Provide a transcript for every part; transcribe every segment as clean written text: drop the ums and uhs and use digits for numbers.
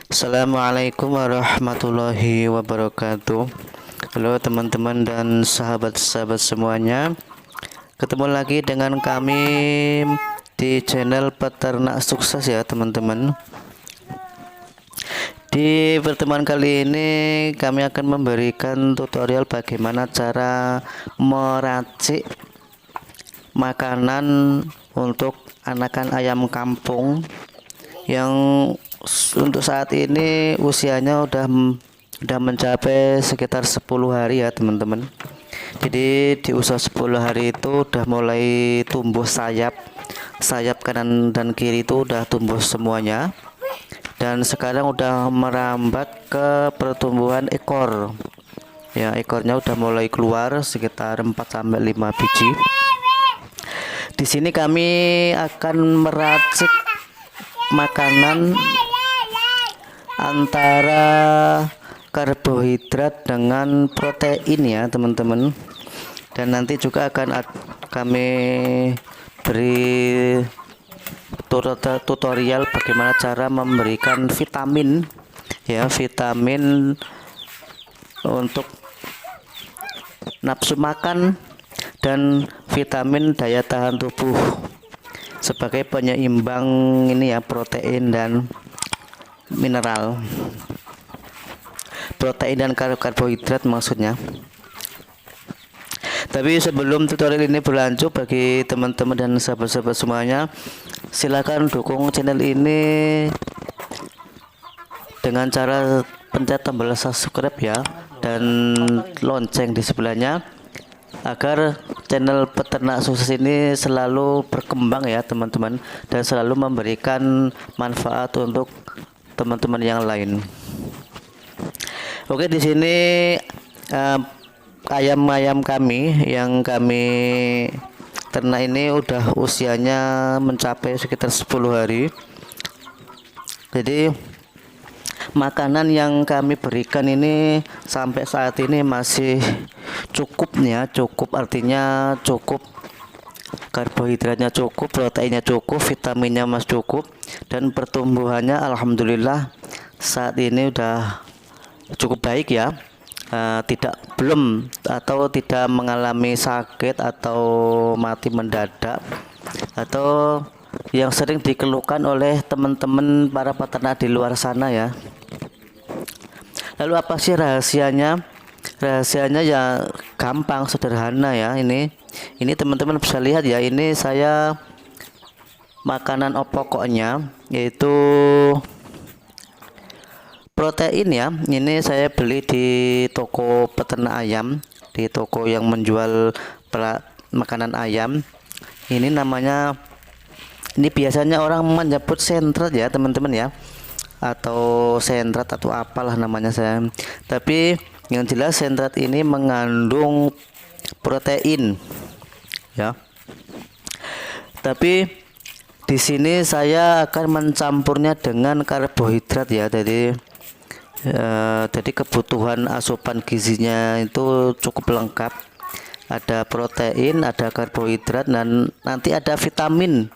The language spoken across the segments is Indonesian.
Assalamualaikum warahmatullahi wabarakatuh. Halo teman-teman dan sahabat-sahabat semuanya. Ketemu lagi dengan kami di channel Peternak Sukses ya teman-teman. Di pertemuan kali ini kami akan memberikan tutorial bagaimana cara meracik makanan untuk anakan ayam kampung yang untuk saat ini usianya udah mencapai sekitar 10 hari ya teman-teman. Jadi di usia 10 hari itu udah mulai tumbuh sayap kanan dan kiri itu udah tumbuh semuanya, dan sekarang udah merambat ke pertumbuhan ekor ya. Ekornya udah mulai keluar sekitar 4-5 biji. Di sini kami akan meracik makanan antara karbohidrat dengan protein ya teman-teman, dan nanti juga akan kami beri tutorial bagaimana cara memberikan vitamin ya, vitamin untuk nafsu makan dan vitamin daya tahan tubuh sebagai penyeimbang ini ya, protein dan mineral, protein dan karbohidrat maksudnya. Tapi sebelum tutorial ini berlanjut, bagi teman-teman dan sahabat-sahabat semuanya, silakan dukung channel ini dengan cara pencet tombol subscribe ya, dan lonceng di sebelahnya, agar channel Peternak Sukses ini selalu berkembang ya teman-teman, dan selalu memberikan manfaat untuk teman-teman yang lain. Oke, di sini ayam-ayam kami yang kami ternak ini udah usianya mencapai sekitar 10 hari. Jadi makanan yang kami berikan ini sampai saat ini masih cukup ya, cukup artinya cukup, karbohidratnya cukup, proteinnya cukup, vitaminnya masih cukup, dan pertumbuhannya alhamdulillah saat ini udah cukup baik ya. Tidak mengalami sakit atau mati mendadak atau yang sering dikeluhkan oleh teman-teman para peternak di luar sana ya. Lalu apa sih rahasianya? Rahasianya ya gampang, sederhana ya. Ini teman-teman bisa lihat ya, ini saya makanan pokoknya yaitu protein ya. Ini saya beli di toko peternak ayam, di toko yang menjual makanan ayam. Ini namanya, ini biasanya orang menyebut sentrat ya teman-teman ya, atau sentrat atau apalah namanya saya. Tapi yang jelas sentrat ini mengandung protein ya. Tapi di sini saya akan mencampurnya dengan karbohidrat ya. Jadi kebutuhan asupan gizinya itu cukup lengkap. Ada protein, ada karbohidrat, dan nanti ada vitamin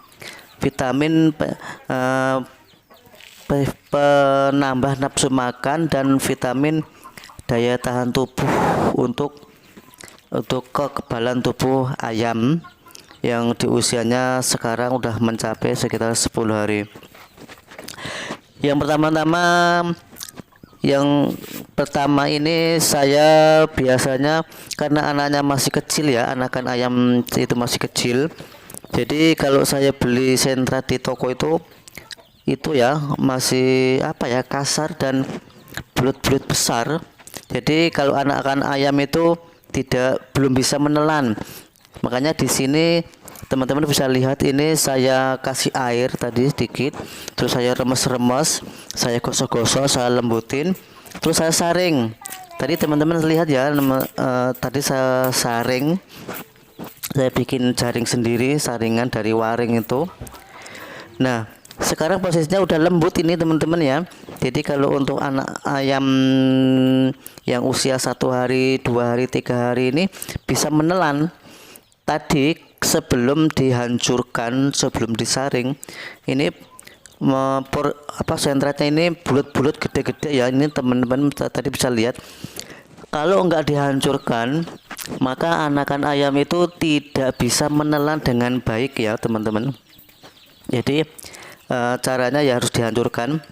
penambah nafsu makan dan vitamin daya tahan tubuh untuk kekebalan tubuh ayam yang di usianya sekarang udah mencapai sekitar 10 hari. Yang pertama ini saya biasanya, karena anaknya masih kecil ya, anakan ayam itu masih kecil. Jadi kalau saya beli sentrat di toko itu ya masih kasar dan belut-belut besar. Jadi kalau anakan ayam itu belum bisa menelan. Makanya di sini teman-teman bisa lihat, ini saya kasih air tadi sedikit, terus saya remes-remes, saya gosok-gosok, saya lembutin, terus saya saring. Tadi teman-teman lihat ya, tadi saya saring, saya bikin jaring sendiri, saringan dari waring itu. Nah, sekarang posisinya udah lembut ini teman-teman ya. Jadi kalau untuk anak ayam yang usia 1 hari, 2 hari, 3 hari ini bisa menelan. Tadi sebelum dihancurkan, sebelum disaring, ini sentratnya ini bulat-bulat gede-gede ya. Ini teman-teman tadi bisa lihat. Kalau enggak dihancurkan, maka anakan ayam itu tidak bisa menelan dengan baik ya teman-teman. Jadi caranya ya harus dihancurkan.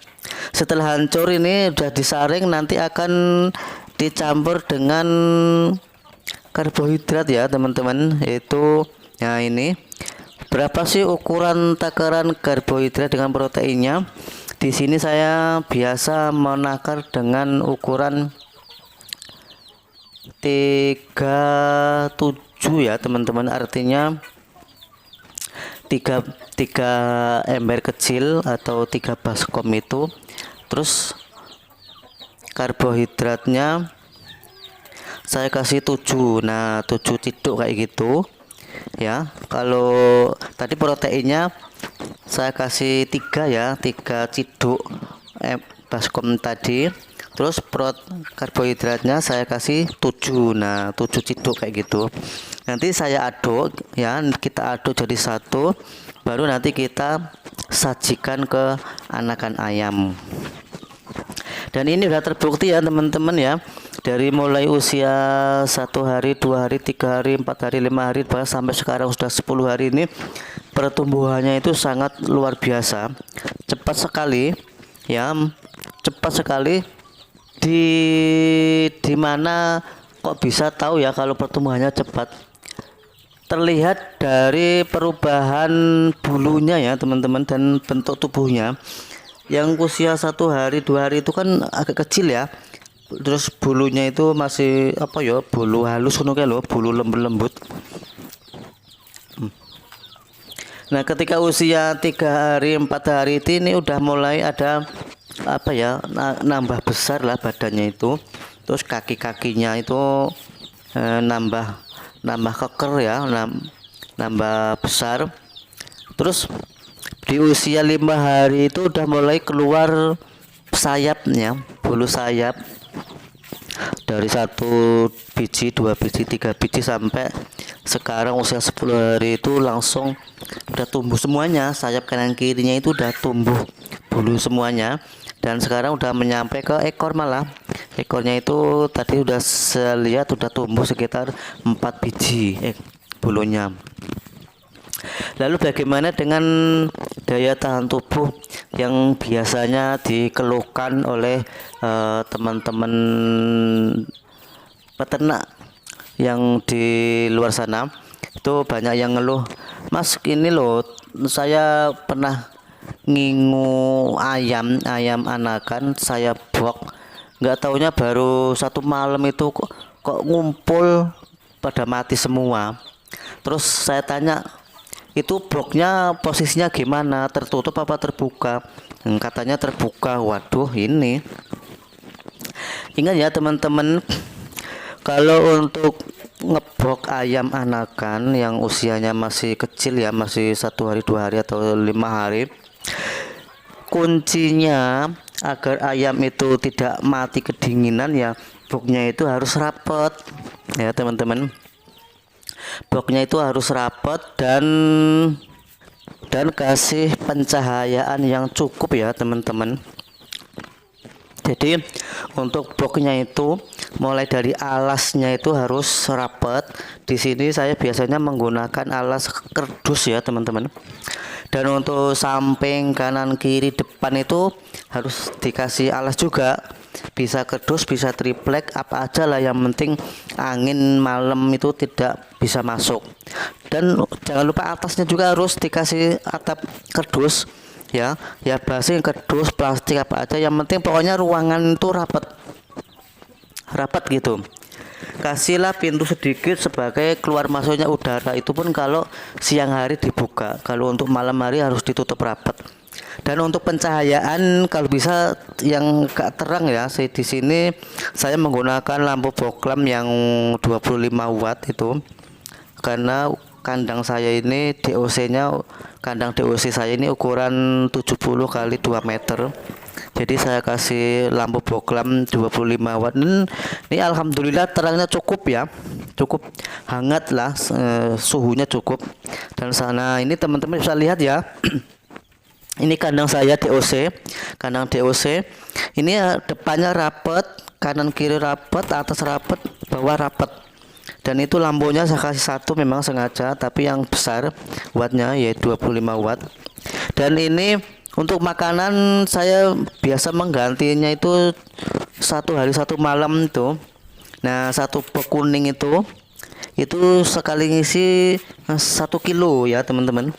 Setelah hancur ini udah disaring, nanti akan dicampur dengan karbohidrat ya teman-teman. Itu ya ini. Berapa sih ukuran takaran karbohidrat dengan proteinnya? Di sini saya biasa menakar dengan ukuran 37 ya teman-teman. Artinya 3 ember kecil atau 3 baskom itu. Terus karbohidratnya saya kasih 7. Nah, 7 ciduk kayak gitu. Ya, kalau tadi proteinnya saya kasih 3 ya, 3 ciduk baskom tadi. Terus karbohidratnya saya kasih 7. Nah, 7 ciduk kayak gitu. Nanti saya aduk ya, kita aduk jadi satu, baru nanti kita sajikan ke anakan ayam. Dan ini sudah terbukti ya teman-teman ya. Dari mulai usia 1 hari, 2 hari, 3 hari, 4 hari, 5 hari, bahkan sampai sekarang sudah 10 hari ini, pertumbuhannya itu sangat luar biasa, cepat sekali ya, cepat sekali. Di mana kok bisa tahu ya kalau pertumbuhannya cepat? Terlihat dari perubahan bulunya ya teman-teman, dan bentuk tubuhnya. Yang usia 1 hari, 2 hari itu kan agak kecil ya. Terus bulunya itu masih bulu halus loh, bulu lembut. Nah, ketika usia 3 hari, 4 hari ini udah mulai ada nambah besar lah badannya itu. Terus kaki-kakinya itu nambah keker ya, nambah besar. Terus di usia 5 hari itu udah mulai keluar sayapnya, bulu sayap. Dari 1 biji, 2 biji, 3 biji, sampai sekarang usia 10 hari itu langsung udah tumbuh semuanya. Sayap kanan kirinya itu udah tumbuh bulu semuanya. Dan sekarang udah menyampai ke ekor malah. Ekornya itu tadi udah saya lihat udah tumbuh sekitar 4 biji bulunya. Lalu bagaimana dengan daya tahan tubuh yang biasanya dikeluhkan oleh teman-teman peternak yang di luar sana? Itu banyak yang ngeluh, Mas, ini loh saya pernah ngingu ayam anakan, saya box, nggak taunya baru 1 malam itu kok ngumpul pada mati semua. Terus saya tanya, itu bloknya posisinya gimana, tertutup apa terbuka? Katanya terbuka. Waduh, ini ingat ya teman-teman, kalau untuk ngebok ayam anakan yang usianya masih kecil ya, masih 1 hari, 2 hari atau 5 hari, kuncinya agar ayam itu tidak mati kedinginan ya, bloknya itu harus rapat ya teman-teman. Bloknya itu harus rapat dan kasih pencahayaan yang cukup ya teman-teman. Jadi untuk bloknya itu mulai dari alasnya itu harus rapat. Di sini saya biasanya menggunakan alas kardus ya teman-teman. Dan untuk samping, kanan, kiri, depan itu harus dikasih alas juga. Bisa kardus, bisa triplek, apa aja lah, yang penting angin malam itu tidak bisa masuk. Dan jangan lupa atasnya juga harus dikasih atap kardus ya basi kardus, plastik, apa aja, yang penting pokoknya ruangan itu rapat gitu. Kasihlah pintu sedikit sebagai keluar masuknya udara, itu pun kalau siang hari dibuka, kalau untuk malam hari harus ditutup rapat. Dan untuk pencahayaan kalau bisa yang gak terang ya, di sini saya menggunakan lampu boklam yang 25 watt itu, karena kandang saya ini kandang DOC saya ini ukuran 70 kali 2 meter. Jadi saya kasih lampu boklam 25 watt. Ini alhamdulillah terangnya cukup ya, cukup hangat lah, suhunya cukup. Dan sana ini teman-teman bisa lihat ya, Ini kandang saya DOC, kandang DOC. Ini ya, depannya rapet, kanan kiri rapet, atas rapet, bawah rapet. Dan itu lampunya saya kasih satu memang sengaja, tapi yang besar wattnya yaitu 25 watt. Dan ini untuk makanan saya biasa menggantinya itu 1 hari 1 malam itu. Nah, satu box kuning itu sekali ngisi 1 kilo ya teman-teman.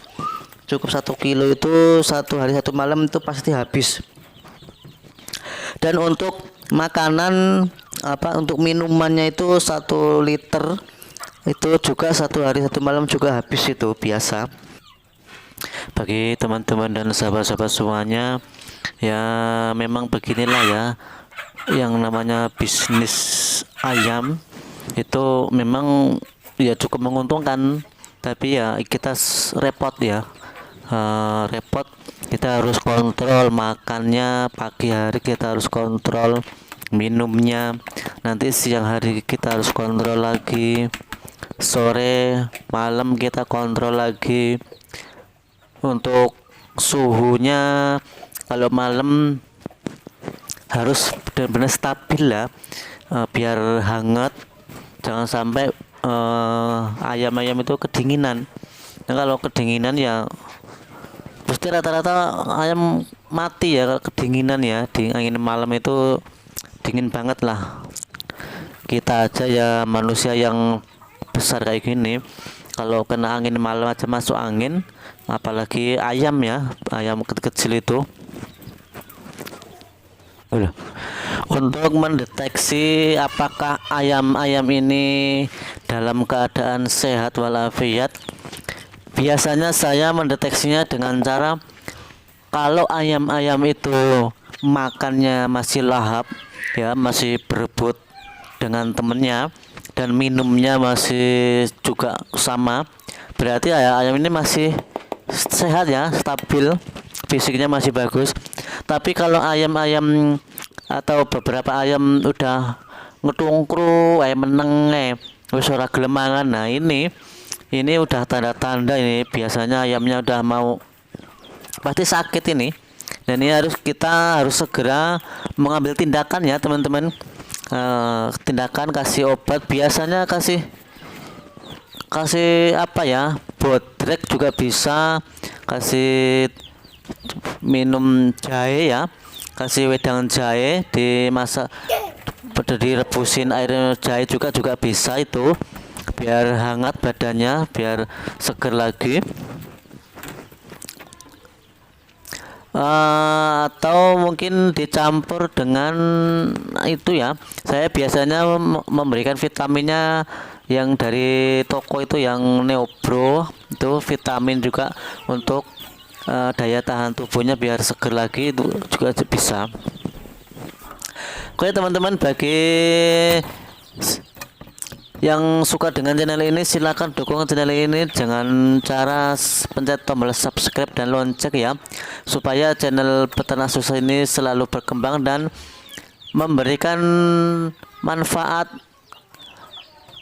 Cukup 1 kilo itu 1 hari 1 malam itu pasti habis. Dan untuk makanan untuk minumannya itu 1 liter itu juga 1 hari 1 malam juga habis itu biasa. Bagi teman-teman dan sahabat-sahabat semuanya, ya memang beginilah ya yang namanya bisnis ayam itu memang ya cukup menguntungkan, tapi ya kita repot ya. Repot, kita harus kontrol makannya, pagi hari kita harus kontrol minumnya, nanti siang hari kita harus kontrol lagi, sore malam kita kontrol lagi. Untuk suhunya kalau malam harus benar-benar stabil lah, biar hangat, jangan sampai ayam-ayam itu kedinginan. Nah, kalau kedinginan ya pasti rata-rata ayam mati ya kalau kedinginan ya. Di angin malam itu dingin banget lah. Kita aja ya manusia yang besar kayak gini, kalau kena angin malam aja masuk angin, apalagi ayam ya, ayam kecil itu. Untuk mendeteksi apakah ayam-ayam ini dalam keadaan sehat walafiat, biasanya saya mendeteksinya dengan cara kalau ayam-ayam itu makannya masih lahap ya, masih berebut dengan temennya, dan minumnya masih juga sama, berarti ayam ini masih sehat ya, stabil, fisiknya masih bagus. Tapi kalau ayam-ayam atau beberapa ayam udah ngedungkru, ayam meneng, wis ora gelem mangan, nah ini udah tanda-tanda ini biasanya ayamnya udah mau pasti sakit ini. Dan ini kita harus segera mengambil tindakan ya teman-teman. Tindakan kasih obat, biasanya kasih apa ya, bodrek juga bisa, kasih minum jahe ya, kasih wedang jahe dimasak, direbusin air jahe juga bisa itu, biar hangat badannya, biar seger lagi. Atau mungkin dicampur dengan itu ya, saya biasanya memberikan vitaminnya yang dari toko itu, yang Neobro itu vitamin juga untuk daya tahan tubuhnya biar seger lagi, itu juga bisa. Oke teman-teman, bagi yang suka dengan channel ini silahkan dukung channel ini dengan cara pencet tombol subscribe dan lonceng ya, supaya channel Peternak Sukses ini selalu berkembang dan memberikan manfaat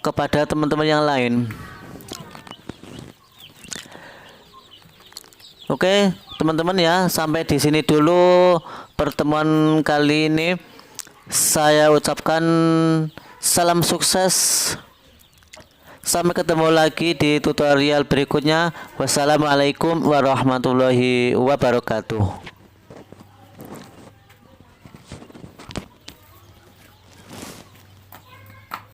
kepada teman-teman yang lain. Oke teman-teman ya, sampai di sini dulu pertemuan kali ini. Saya ucapkan salam sukses. Sampai ketemu lagi di tutorial berikutnya. Wassalamualaikum warahmatullahi wabarakatuh.